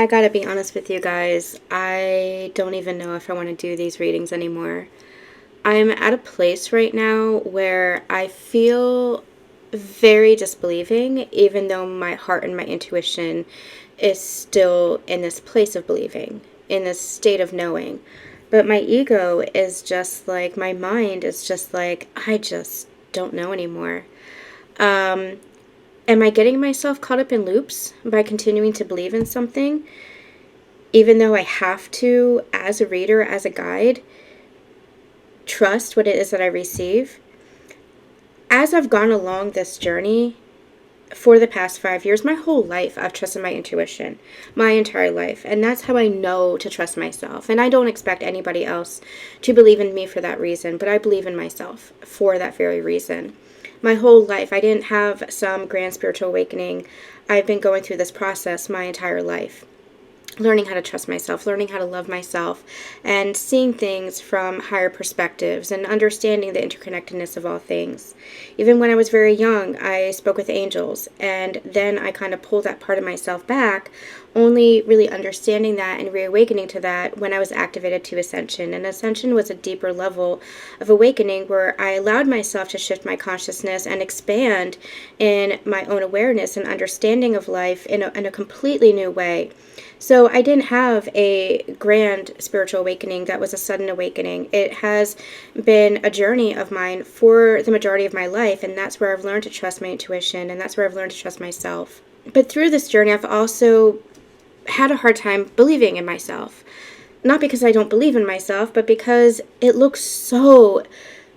I gotta be honest with you guys, I don't even know if I want to do these readings anymore. I'm at a place right now where I feel very disbelieving, even though my heart and my intuition is still in this place of believing, in this state of knowing. But my ego is just like, my mind is just like, I just don't know anymore. Am I getting myself caught up in loops by continuing to believe in something, even though I have to, as a reader, as a guide, trust what it is that I receive? As I've gone along this journey for the past 5 years, my whole life, I've trusted my intuition, my entire life. And that's how I know to trust myself. And I don't expect anybody else to believe in me for that reason, but I believe in myself for that very reason. My whole life, I didn't have some grand spiritual awakening. I've been going through this process my entire life, learning how to trust myself, learning how to love myself, and seeing things from higher perspectives and understanding the interconnectedness of all things. Even when I was very young, I spoke with angels, and then I kind of pulled that part of myself back, only really understanding that and reawakening to that when I was activated to ascension. And ascension was a deeper level of awakening where I allowed myself to shift my consciousness and expand in my own awareness and understanding of life in a completely new way. So I didn't have a grand spiritual awakening that was a sudden awakening. It has been a journey of mine for the majority of my life, and that's where I've learned to trust my intuition, and that's where I've learned to trust myself. But through this journey, I've also had a hard time believing in myself. Not because I don't believe in myself, but because it looks so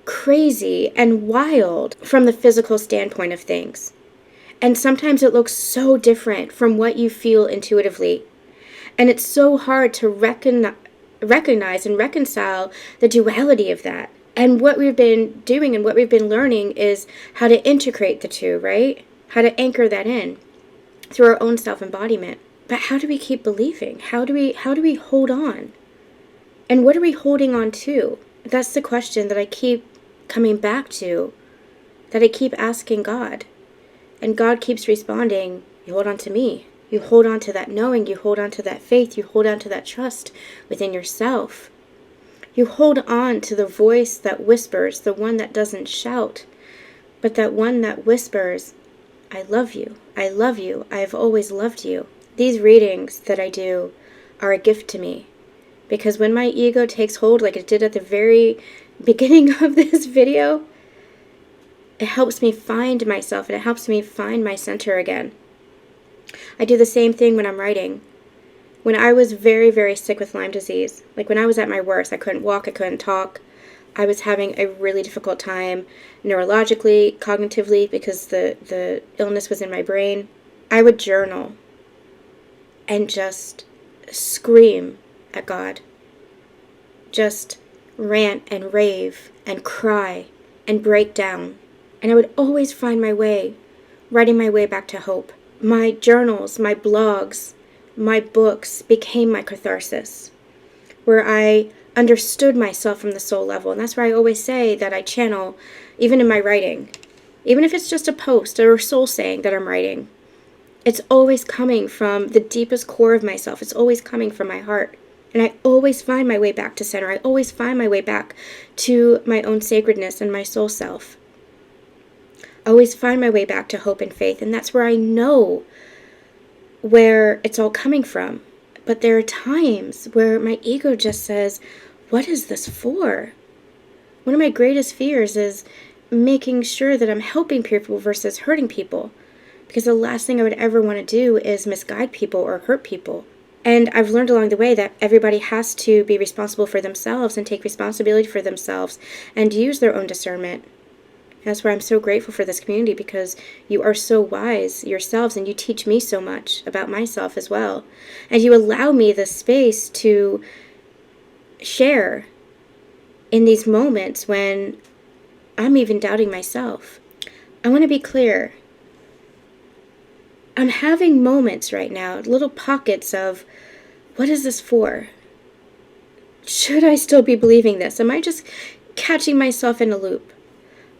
crazy and wild from the physical standpoint of things. And sometimes it looks so different from what you feel intuitively. And it's so hard to recognize and reconcile the duality of that. And what we've been doing and what we've been learning is how to integrate the two, right? How to anchor that in through our own self-embodiment. But how do we keep believing? How do we hold on? And what are we holding on to? That's the question that I keep coming back to, that I keep asking God. And God keeps responding, you hold on to me. You hold on to that knowing, you hold on to that faith, you hold on to that trust within yourself. You hold on to the voice that whispers, the one that doesn't shout, but that one that whispers, I love you, I love you, I have always loved you. These readings that I do are a gift to me, because when my ego takes hold, like it did at the very beginning of this video, it helps me find myself, and it helps me find my center again. I do the same thing when I'm writing. When I was very, very sick with Lyme disease, like when I was at my worst, I couldn't walk, I couldn't talk. I was having a really difficult time neurologically, cognitively, because the illness was in my brain. I would journal and just scream at God. Just rant and rave and cry and break down. And I would always find my way, writing my way back to hope. My journals, my blogs, my books became my catharsis, where I understood myself from the soul level. And that's why I always say that I channel, even in my writing. Even if it's just a post or a soul saying that I'm writing, it's always coming from the deepest core of myself. It's always coming from my heart. And I always find my way back to center. I always find my way back to my own sacredness and my soul self. I always find my way back to hope and faith, and that's where I know where it's all coming from. But there are times where my ego just says, what is this for? One of my greatest fears is making sure that I'm helping people versus hurting people, because the last thing I would ever want to do is misguide people or hurt people. And I've learned along the way that everybody has to be responsible for themselves and take responsibility for themselves and use their own discernment. That's why I'm so grateful for this community, because you are so wise yourselves and you teach me so much about myself as well. And you allow me the space to share in these moments when I'm even doubting myself. I want to be clear. I'm having moments right now, little pockets of, what is this for? Should I still be believing this? Am I just catching myself in a loop?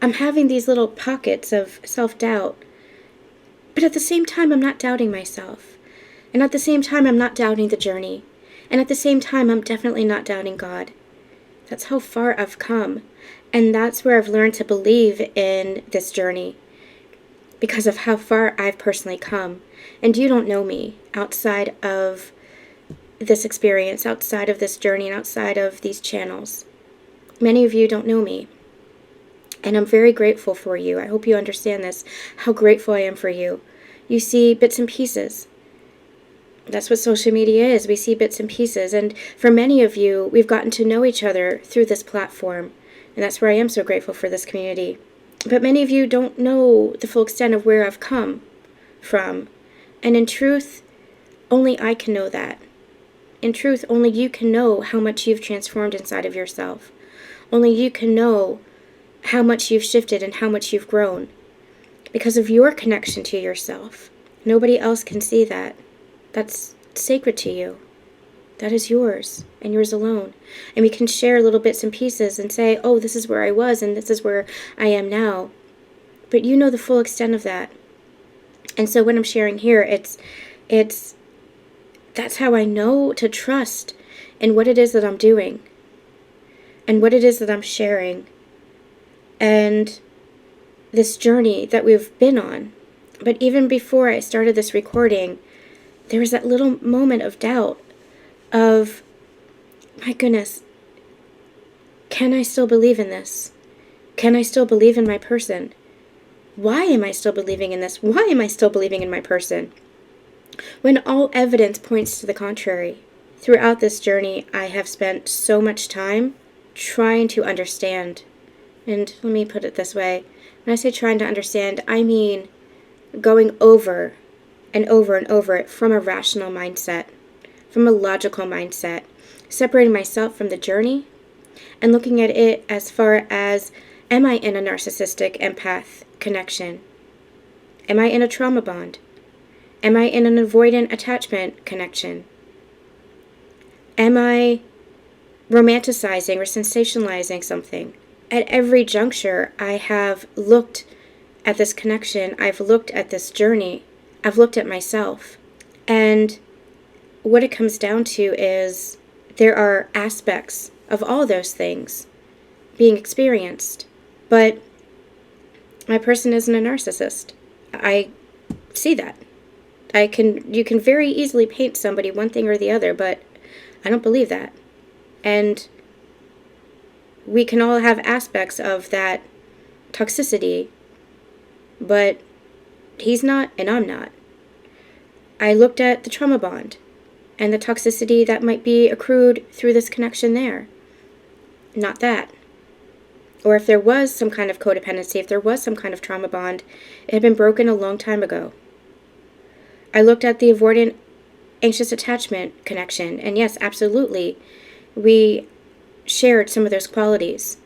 I'm having these little pockets of self-doubt, but at the same time, I'm not doubting myself. And at the same time, I'm not doubting the journey. And at the same time, I'm definitely not doubting God. That's how far I've come. And that's where I've learned to believe in this journey, because of how far I've personally come. And you don't know me outside of this experience, outside of this journey, and outside of these channels. Many of you don't know me. And I'm very grateful for you. I hope you understand this, how grateful I am for you. You see bits and pieces. That's what social media is. We see bits and pieces. And for many of you, we've gotten to know each other through this platform. And that's where I am so grateful for this community. But many of you don't know the full extent of where I've come from. And in truth, only I can know that. In truth, only you can know how much you've transformed inside of yourself. Only you can know how much you've shifted and how much you've grown because of your connection to yourself. Nobody else can see that. That's sacred to you. That is yours and yours alone. And we can share little bits and pieces and say, oh, this is where I was and this is where I am now. But you know the full extent of that. And so when I'm sharing here, that's how I know to trust in what it is that I'm doing and what it is that I'm sharing and this journey that we've been on. But even before I started this recording, there was that little moment of doubt of, my goodness, can I still believe in this? Can I still believe in my person? Why am I still believing in this? Why am I still believing in my person? When all evidence points to the contrary. Throughout this journey, I have spent so much time trying to understand. And let me put it this way. When I say trying to understand, I mean going over and over and over it from a rational mindset, from a logical mindset, separating myself from the journey and looking at it as far as, am I in a narcissistic empath connection? Am I in a trauma bond? Am I in an avoidant attachment connection? Am I romanticizing or sensationalizing something? At every juncture, I have looked at this connection. I've looked at this journey. I've looked at myself. And what it comes down to is there are aspects of all those things being experienced. But my person isn't a narcissist. I see that. You can very easily paint somebody one thing or the other, but I don't believe that. And we can all have aspects of that toxicity, but he's not and I'm not. I looked at the trauma bond and the toxicity that might be accrued through this connection there. Not that. Or if there was some kind of codependency, if there was some kind of trauma bond, it had been broken a long time ago. I looked at the avoidant anxious attachment connection, and yes, absolutely, we shared some of those qualities.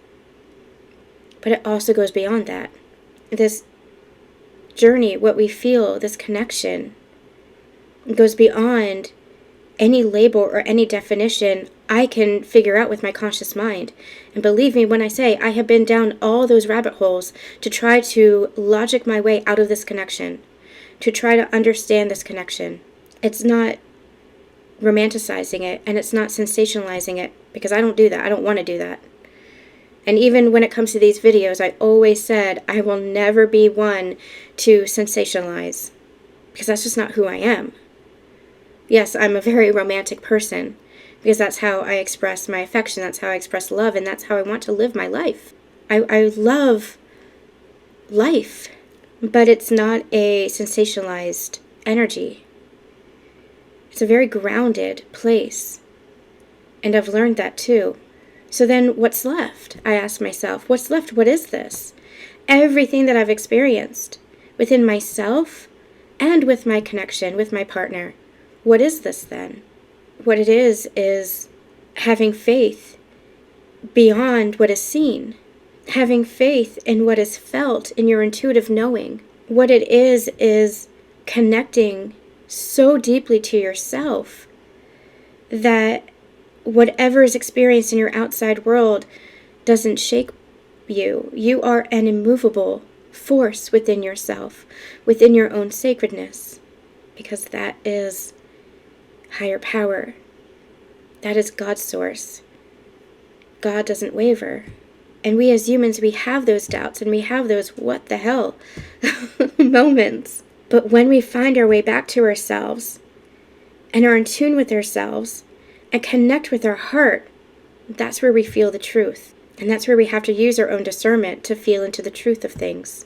But it also goes beyond that. This journey, what we feel, this connection, goes beyond any label or any definition I can figure out with my conscious mind. And believe me when I say I have been down all those rabbit holes to try to logic my way out of this connection, to try to understand this connection. It's not romanticizing it, and it's not sensationalizing it, because I don't do that. I don't want to do that. And even when it comes to these videos, I always said I will never be one to sensationalize, because that's just not who I am. Yes, I'm a very romantic person, because that's how I express my affection, that's how I express love, and that's how I want to live my life. I love life, but it's not a sensationalized energy. It's a very grounded place, and I've learned that too. So then what's left? I ask myself, what's left? What is this? Everything that I've experienced within myself and with my connection with my partner. What is this then? What it is having faith beyond what is seen. Having faith in what is felt in your intuitive knowing. What it is connecting so deeply to yourself that whatever is experienced in your outside world doesn't shake you. You are an immovable force within yourself, within your own sacredness, because that is higher power. That is God's source. God doesn't waver. And we as humans, we have those doubts and we have those what the hell moments. But when we find our way back to ourselves and are in tune with ourselves and connect with our heart, that's where we feel the truth. And that's where we have to use our own discernment to feel into the truth of things.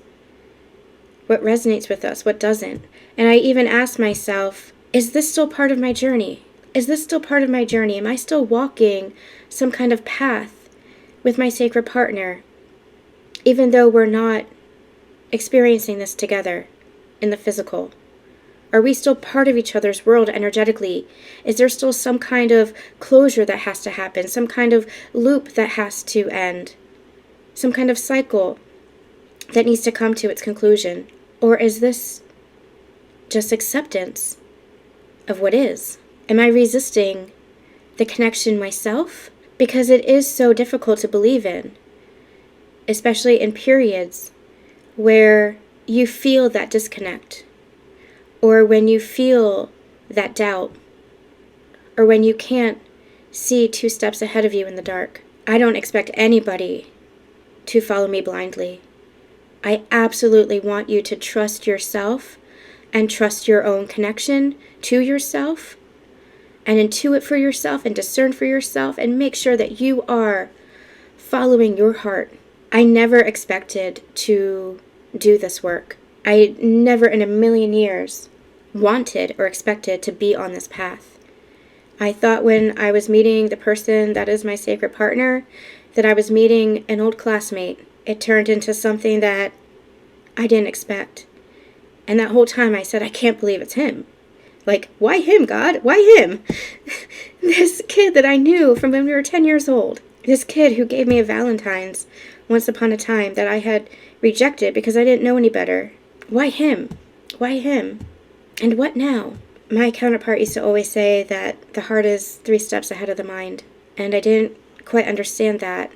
What resonates with us, what doesn't. And I even ask myself, is this still part of my journey? Is this still part of my journey? Am I still walking some kind of path with my sacred partner, even though we're not experiencing this together in the physical? Are we still part of each other's world energetically? Is there still some kind of closure that has to happen, some kind of loop that has to end, some kind of cycle that needs to come to its conclusion? Or is this just acceptance of what is? Am I resisting the connection myself? Because it is so difficult to believe in, especially in periods where you feel that disconnect, or when you feel that doubt, or when you can't see 2 steps ahead of you in the dark. I don't expect anybody to follow me blindly. I absolutely want you to trust yourself and trust your own connection to yourself and intuit for yourself and discern for yourself and make sure that you are following your heart. I never expected to do this work. I never in a million years wanted or expected to be on this path. I thought when I was meeting the person that is my sacred partner that I was meeting an old classmate. It turned into something that I didn't expect. And that whole time I said, I can't believe it's him. Like, why him, God? Why him? This kid that I knew from when we were 10 years old. This kid who gave me a Valentine's once upon a time that I had rejected because I didn't know any better. Why him? Why him? And what now? My counterpart used to always say that the heart is 3 steps ahead of the mind. And I didn't quite understand that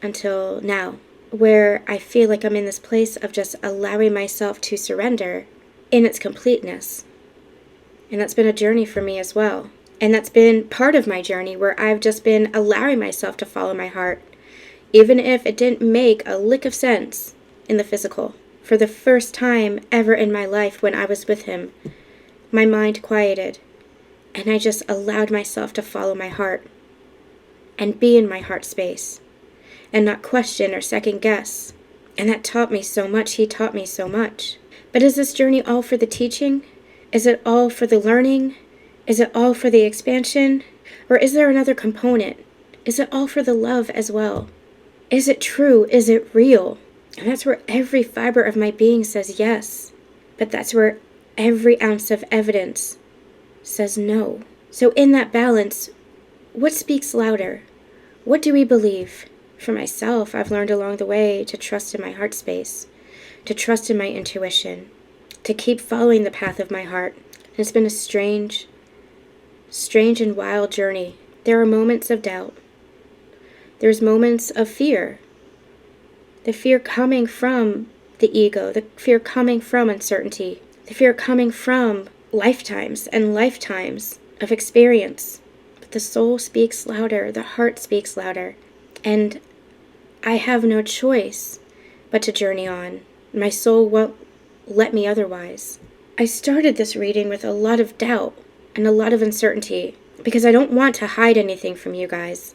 until now, where I feel like I'm in this place of just allowing myself to surrender in its completeness. And that's been a journey for me as well. And that's been part of my journey where I've just been allowing myself to follow my heart, even if it didn't make a lick of sense in the physical. For the first time ever in my life when I was with him, my mind quieted, and I just allowed myself to follow my heart and be in my heart space and not question or second guess. And that taught me so much. He taught me so much. But is this journey all for the teaching? Is it all for the learning? Is it all for the expansion? Or is there another component? Is it all for the love as well? Is it true? Is it real? And that's where every fiber of my being says yes. But that's where every ounce of evidence says no. So in that balance, what speaks louder? What do we believe? For myself, I've learned along the way to trust in my heart space, to trust in my intuition, to keep following the path of my heart. And it's been a strange and wild journey. There are moments of doubt. There's moments of fear. The fear coming from the ego, the fear coming from uncertainty, the fear coming from lifetimes and lifetimes of experience. But the soul speaks louder, the heart speaks louder. And I have no choice but to journey on. My soul won't let me otherwise. I started this reading with a lot of doubt and a lot of uncertainty because I don't want to hide anything from you guys.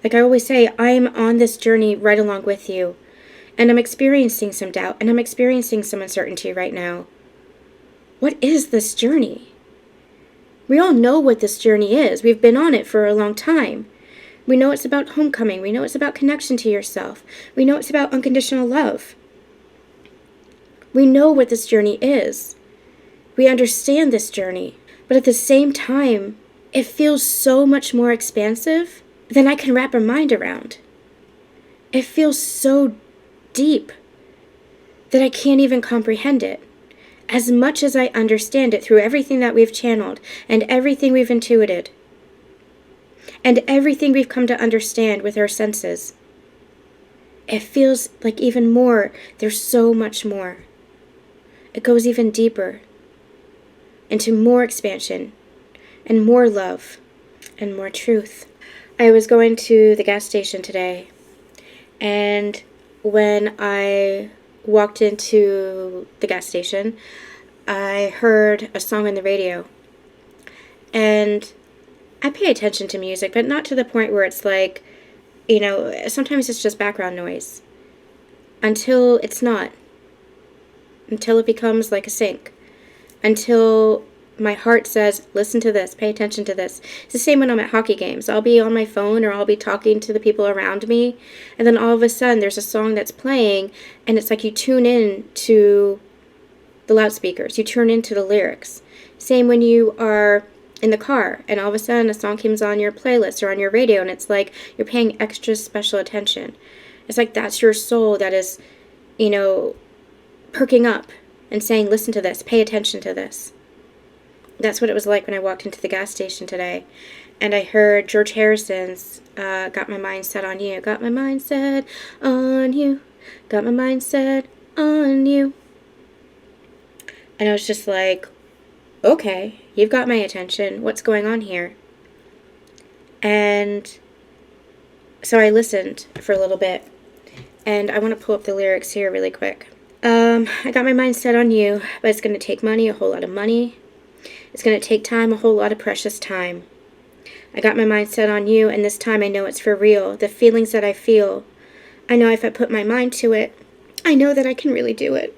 Like I always say, I'm on this journey right along with you. And I'm experiencing some doubt and I'm experiencing some uncertainty right now. What is this journey? We all know what this journey is. We've been on it for a long time. We know it's about homecoming. We know it's about connection to yourself. We know it's about unconditional love. We know what this journey is. We understand this journey. But at the same time, it feels so much more expansive than I can wrap my mind around. It feels so deep that I can't even comprehend it. As much as I understand it through everything that we've channeled and everything we've intuited and everything we've come to understand with our senses, it feels like even more. There's so much more. It goes even deeper into more expansion, and more love and more truth. I was going to the gas station today, and when I walked into the gas station, I heard a song on the radio. And I pay attention to music, but not to the point where it's like, sometimes it's just background noise. Until it's not. Until it becomes like a sink. Until my heart says, listen to this, pay attention to this. It's the same when I'm at hockey games. I'll be on my phone or I'll be talking to the people around me, and then all of a sudden there's a song that's playing, and it's like you tune in to the loudspeakers. You tune into the lyrics. Same when you are in the car, and all of a sudden a song comes on your playlist or on your radio, and it's like you're paying extra special attention. It's like that's your soul that is, perking up and saying, listen to this, pay attention to this. That's what it was like when I walked into the gas station today, and I heard George Harrison's Got My Mind Set on You. Got my mind set on you. Got my mind set on you. And I was just like, okay, you've got my attention. What's going on here? And so I listened for a little bit, and I want to pull up the lyrics here really quick. I got my mind set on you, but it's going to take money, a whole lot of money. It's going to take time, a whole lot of precious time. I got my mind set on you, and this time I know it's for real. The feelings that I feel, I know if I put my mind to it, I know that I can really do it.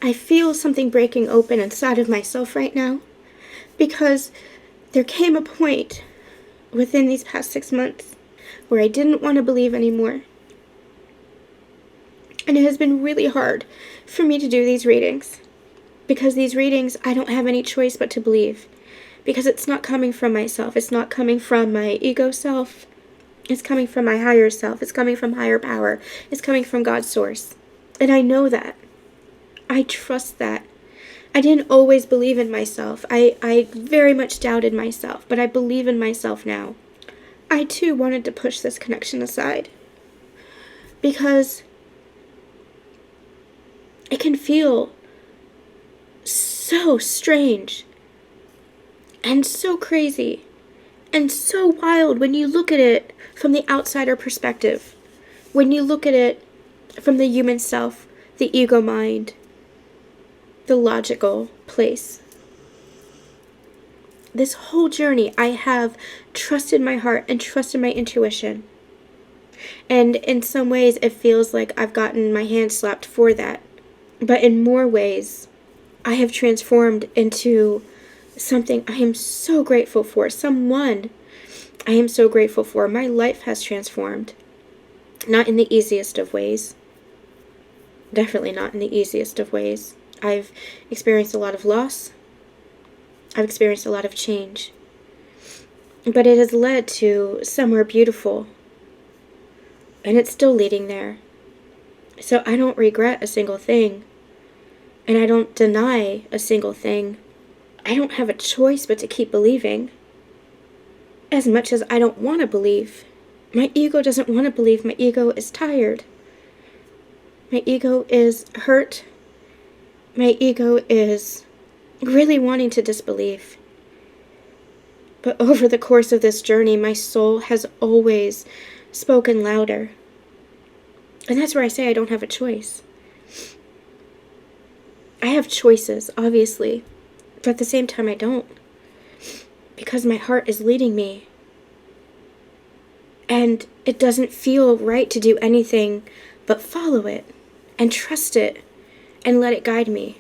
I feel something breaking open inside of myself right now, because there came a point within these past 6 months where I didn't want to believe anymore. And it has been really hard for me to do these readings, because these readings, I don't have any choice but to believe, because it's not coming from myself. It's not coming from my ego self. It's coming from my higher self. It's coming from higher power. It's coming from God's source. And I know that. I trust that. I didn't always believe in myself. I very much doubted myself, but I believe in myself now. I too wanted to push this connection aside, because it can feel so strange and so crazy and so wild when you look at it from the outsider perspective, when you look at it from the human self, the ego mind, the logical place. This whole journey, I have trusted my heart and trusted my intuition. And in some ways, it feels like I've gotten my hand slapped for that. But in more ways, I have transformed into something I am so grateful for. Someone I am so grateful for. My life has transformed. Not in the easiest of ways. Definitely not in the easiest of ways. I've experienced a lot of loss. I've experienced a lot of change. But it has led to somewhere beautiful. And it's still leading there. So I don't regret a single thing. And I don't deny a single thing. I don't have a choice but to keep believing. As much as I don't want to believe. My ego doesn't want to believe. My ego is tired. My ego is hurt. My ego is really wanting to disbelieve. But over the course of this journey, my soul has always spoken louder. And that's where I say I don't have a choice. I have choices, obviously, but at the same time I don't. Because my heart is leading me. And it doesn't feel right to do anything but follow it and trust it and let it guide me,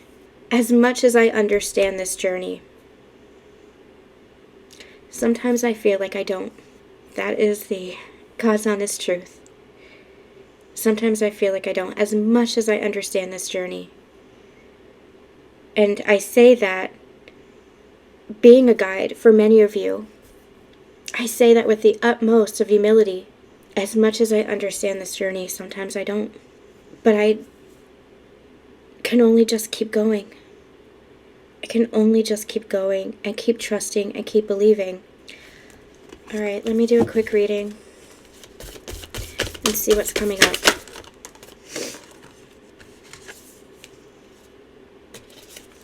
as much as I understand this journey. Sometimes I feel like I don't. That is the God's honest truth. Sometimes I feel like I don't, as much as I understand this journey. And I say that being a guide for many of you, I say that with the utmost of humility. As much as I understand this journey, sometimes I don't. But I can only just keep going. I can only just keep going and keep trusting and keep believing. Alright, let me do a quick reading and see what's coming up.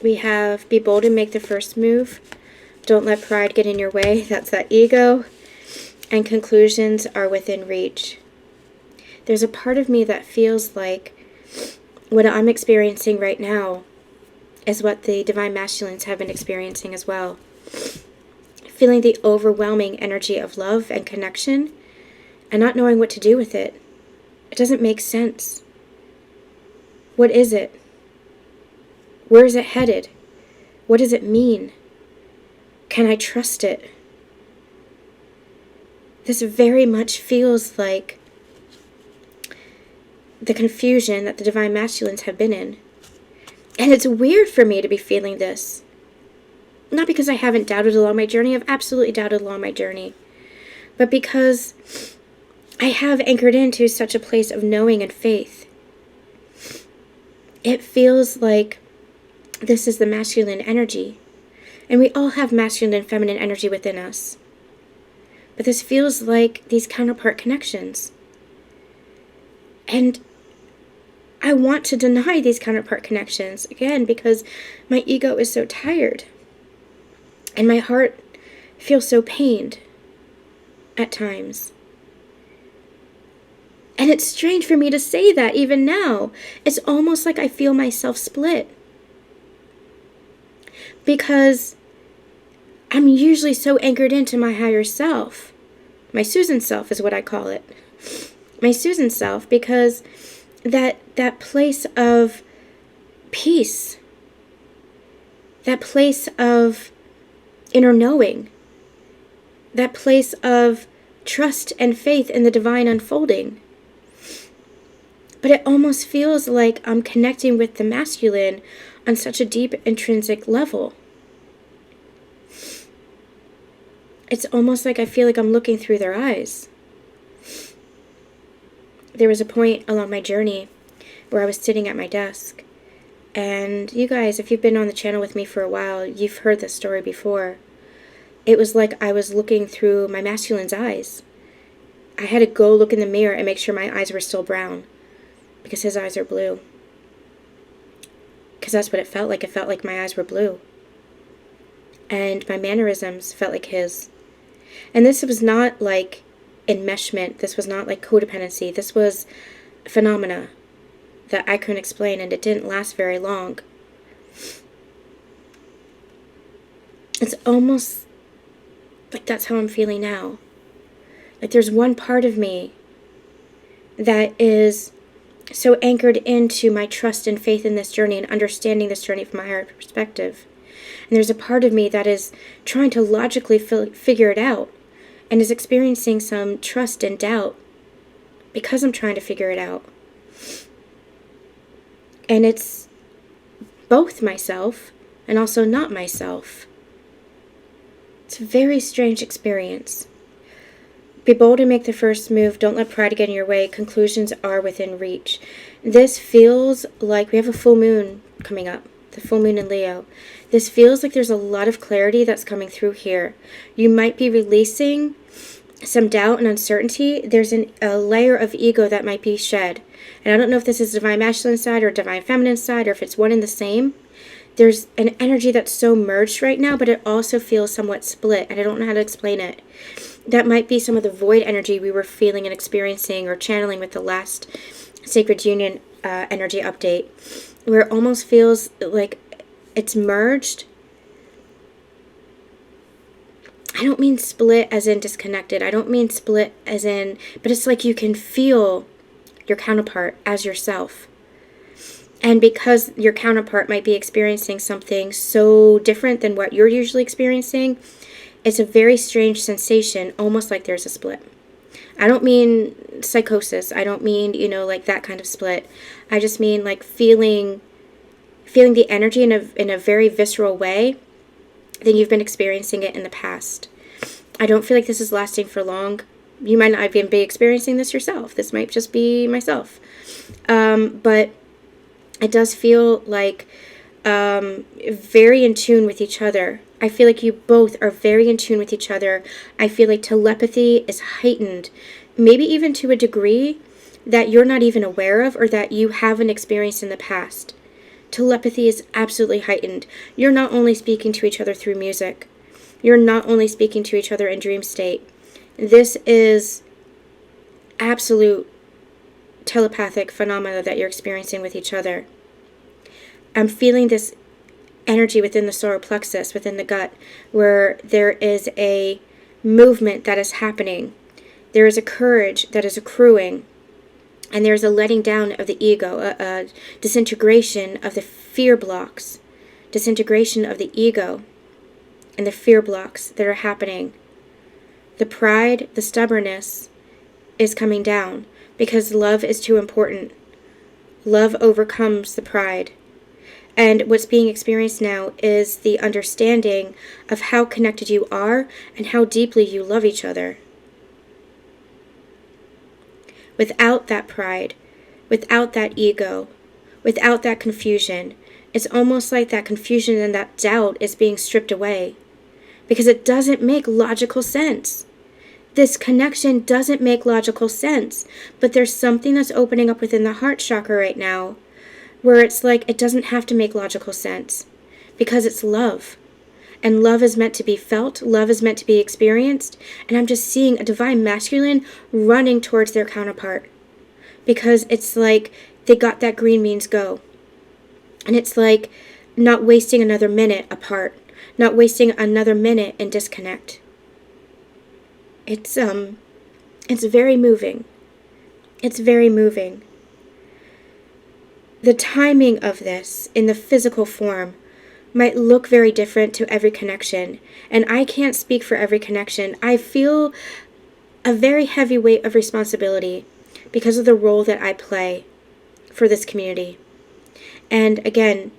We have be bold and make the first move. Don't let pride get in your way. That's that ego. And conclusions are within reach. There's a part of me that feels like what I'm experiencing right now is what the Divine Masculines have been experiencing as well. Feeling the overwhelming energy of love and connection and not knowing what to do with it. It doesn't make sense. What is it? Where is it headed? What does it mean? Can I trust it? This very much feels like the confusion that the Divine Masculines have been in. And it's weird for me to be feeling this. Not because I haven't doubted along my journey. I've absolutely doubted along my journey. But because I have anchored into such a place of knowing and faith. It feels like this is the masculine energy. And we all have masculine and feminine energy within us. But this feels like these counterpart connections. And I want to deny these counterpart connections, again, because my ego is so tired. And my heart feels so pained at times. And it's strange for me to say that even now. It's almost like I feel myself split. Because I'm usually so anchored into my higher self. My Susan self is what I call it. My Susan self, because that place of peace, that place of inner knowing, that place of trust and faith in the divine unfolding. But it almost feels like I'm connecting with the masculine on such a deep intrinsic level. It's almost like I feel like I'm looking through their eyes. There was a point along my journey where I was sitting at my desk. And you guys, if you've been on the channel with me for a while, you've heard this story before. It was like I was looking through my masculine's eyes. I had to go look in the mirror and make sure my eyes were still brown. Because his eyes are blue. Because that's what it felt like. It felt like my eyes were blue. And my mannerisms felt like his. And this was not like enmeshment. This was not like codependency. This was phenomena that I couldn't explain, and it didn't last very long. It's almost like that's how I'm feeling now. Like there's one part of me that is so anchored into my trust and faith in this journey and understanding this journey from a higher perspective. And there's a part of me that is trying to logically figure it out and is experiencing some trust and doubt because I'm trying to figure it out. And it's both myself and also not myself. It's a very strange experience. Be bold and make the first move. Don't let pride get in your way. Conclusions are within reach. This feels like we have a full moon coming up. The full moon in Leo. This feels like there's a lot of clarity that's coming through here. You might be releasing some doubt and uncertainty. There's a layer of ego that might be shed. And I don't know if this is divine masculine side or divine feminine side or if it's one and the same. There's an energy that's so merged right now, but it also feels somewhat split, and I don't know how to explain it. That might be some of the void energy we were feeling and experiencing or channeling with the last Sacred Union energy update, where it almost feels like it's merged. I don't mean split as in disconnected. I don't mean split as in, but it's like you can feel your counterpart as yourself. And because your counterpart might be experiencing something so different than what you're usually experiencing, it's a very strange sensation, almost like there's a split. I don't mean psychosis. I don't mean, like that kind of split. I just mean like feeling the energy in a very visceral way than you've been experiencing it in the past. I don't feel like this is lasting for long. You might not even be experiencing this yourself. This might just be myself. But it does feel like very in tune with each other. I feel like you both are very in tune with each other. I feel like telepathy is heightened, maybe even to a degree that you're not even aware of or that you haven't experienced in the past. Telepathy is absolutely heightened. You're not only speaking to each other through music. You're not only speaking to each other in dream state. This is absolute telepathic phenomena that you're experiencing with each other. I'm feeling this energy within the solar plexus, within the gut, where there is a movement that is happening. There is a courage that is accruing, and there is a letting down of the ego, a disintegration of the fear blocks, disintegration of the ego and the fear blocks that are happening. The pride, the stubbornness is coming down because love is too important. Love overcomes the pride. And what's being experienced now is the understanding of how connected you are and how deeply you love each other. Without that pride, without that ego, without that confusion, it's almost like that confusion and that doubt is being stripped away because it doesn't make logical sense. This connection doesn't make logical sense, but there's something that's opening up within the heart chakra right now where it's like it doesn't have to make logical sense because it's love. And love is meant to be felt, love is meant to be experienced, and I'm just seeing a divine masculine running towards their counterpart because it's like they got that green means go. And it's like not wasting another minute apart, not wasting another minute in disconnect. It's very moving. It's very moving. The timing of this in the physical form might look very different to every connection, and I can't speak for every connection. I feel a very heavy weight of responsibility because of the role that I play for this community. And again,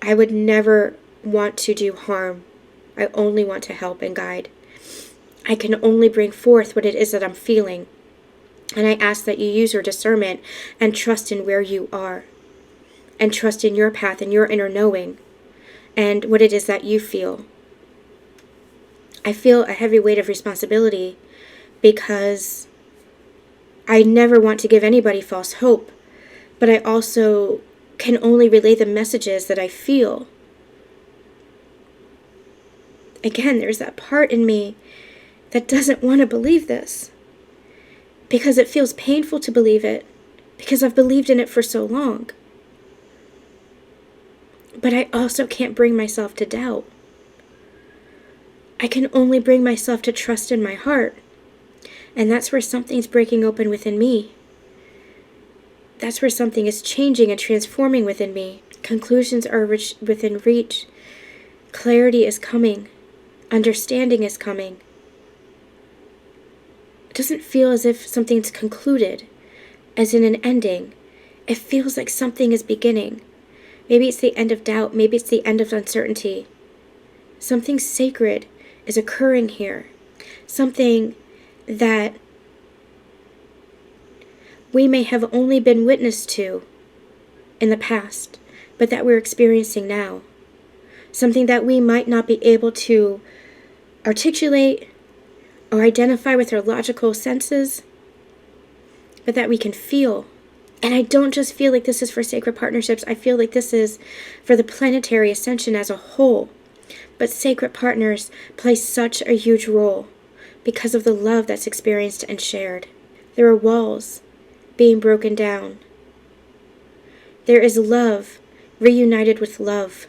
I would never want to do harm. I only want to help and guide. I can only bring forth what it is that I'm feeling. And I ask that you use your discernment and trust in where you are. And trust in your path and your inner knowing. And what it is that you feel. I feel a heavy weight of responsibility because I never want to give anybody false hope. But I also can only relay the messages that I feel. Again, there's that part in me that doesn't want to believe this. Because it feels painful to believe it. Because I've believed in it for so long. But I also can't bring myself to doubt. I can only bring myself to trust in my heart. And that's where something's breaking open within me. That's where something is changing and transforming within me. Conclusions are within reach. Clarity is coming. Understanding is coming. It doesn't feel as if something's concluded, as in an ending. It feels like something is beginning. Maybe it's the end of doubt. Maybe it's the end of uncertainty. Something sacred is occurring here. Something that we may have only been witness to in the past, but that we're experiencing now. Something that we might not be able to articulate or identify with our logical senses, but that we can feel. And I don't just feel like this is for sacred partnerships. I feel like this is for the planetary ascension as a whole. But sacred partners play such a huge role because of the love that's experienced and shared. There are walls being broken down. There is love reunited with love.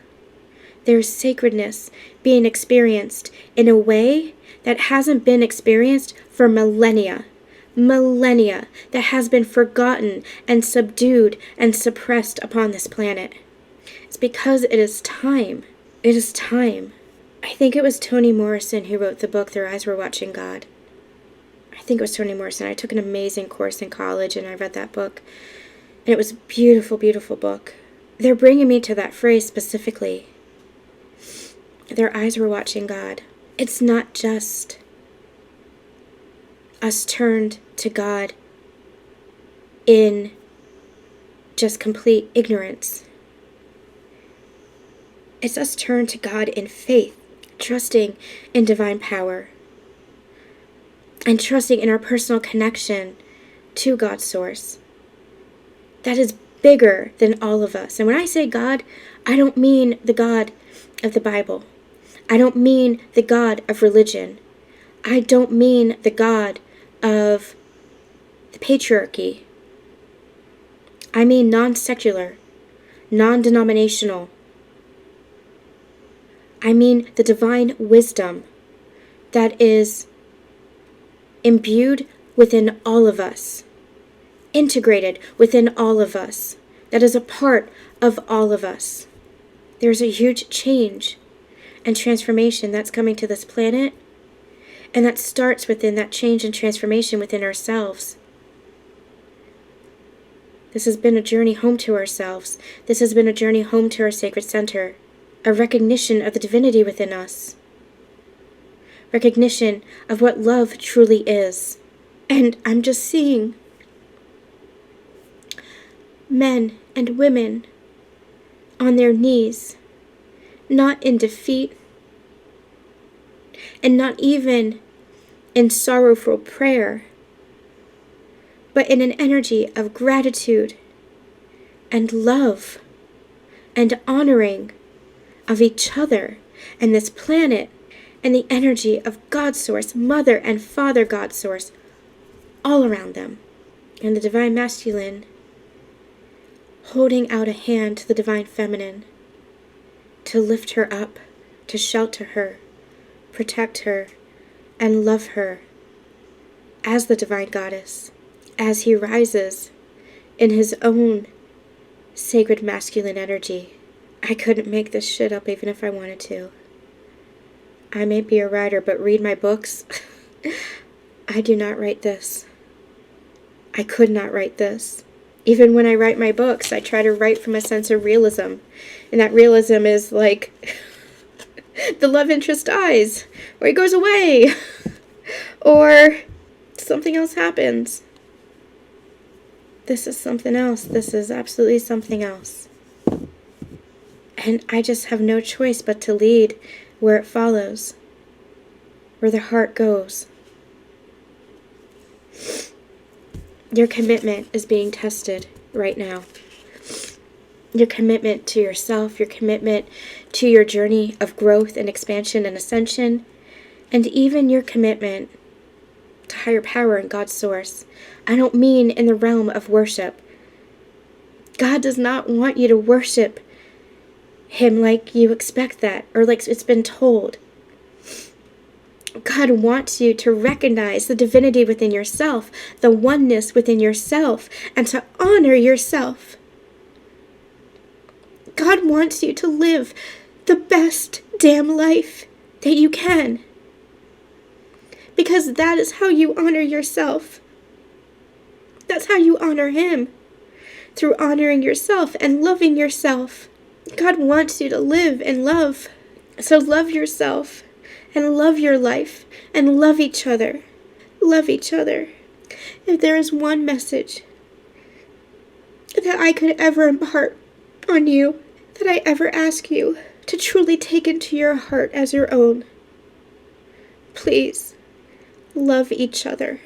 There is sacredness being experienced in a way that hasn't been experienced for millennia. Millennia that has been forgotten and subdued and suppressed upon this planet. It's because it is time. It is time. I think it was Toni Morrison who wrote the book, Their Eyes Were Watching God. I think it was Toni Morrison. I took an amazing course in college and I read that book. And it was a beautiful, beautiful book. They're bringing me to that phrase specifically. Their eyes were watching God. It's not just us turned to God in just complete ignorance. It's us turned to God in faith, trusting in divine power, and trusting in our personal connection to God's source. That is bigger than all of us. And when I say God, I don't mean the God of the Bible. I don't mean the God of religion. I don't mean the God of the patriarchy. I mean non-secular, non-denominational. I mean the divine wisdom that is imbued within all of us, integrated within all of us, that is a part of all of us. There's a huge change and transformation that's coming to this planet, and that starts within that change and transformation within ourselves. This has been a journey home to ourselves. This has been a journey home to our sacred center, a recognition of the divinity within us, recognition of what love truly is. And I'm just seeing men and women on their knees, not in defeat, and not even in sorrowful prayer, but in an energy of gratitude and love and honoring of each other and this planet and the energy of God Source, Mother and Father God Source, all around them. And the Divine Masculine holding out a hand to the Divine Feminine to lift her up, to shelter her, protect her, and love her as the Divine Goddess, as he rises in his own sacred masculine energy. I couldn't make this shit up even if I wanted to. I may be a writer, but read my books. I do not write this. I could not write this. Even when I write my books, I try to write from a sense of realism. And that realism is like the love interest dies, or he goes away, or something else happens. This is something else. This is absolutely something else. And I just have no choice but to lead where it follows, where the heart goes. Your commitment is being tested right now. Your commitment to yourself, your commitment to your journey of growth and expansion and ascension, and even your commitment to higher power and God's source. I don't mean in the realm of worship. God does not want you to worship him like you expect that, or like it's been told. God wants you to recognize the divinity within yourself, the oneness within yourself, and to honor yourself. God wants you to live the best damn life that you can, because that is how you honor yourself. That's how you honor him, through honoring yourself and loving yourself. God wants you to live and love. So love yourself and love your life and love each other. Love each other. If there is one message that I could ever impart on you, that I ever ask you to truly take into your heart as your own, please love each other.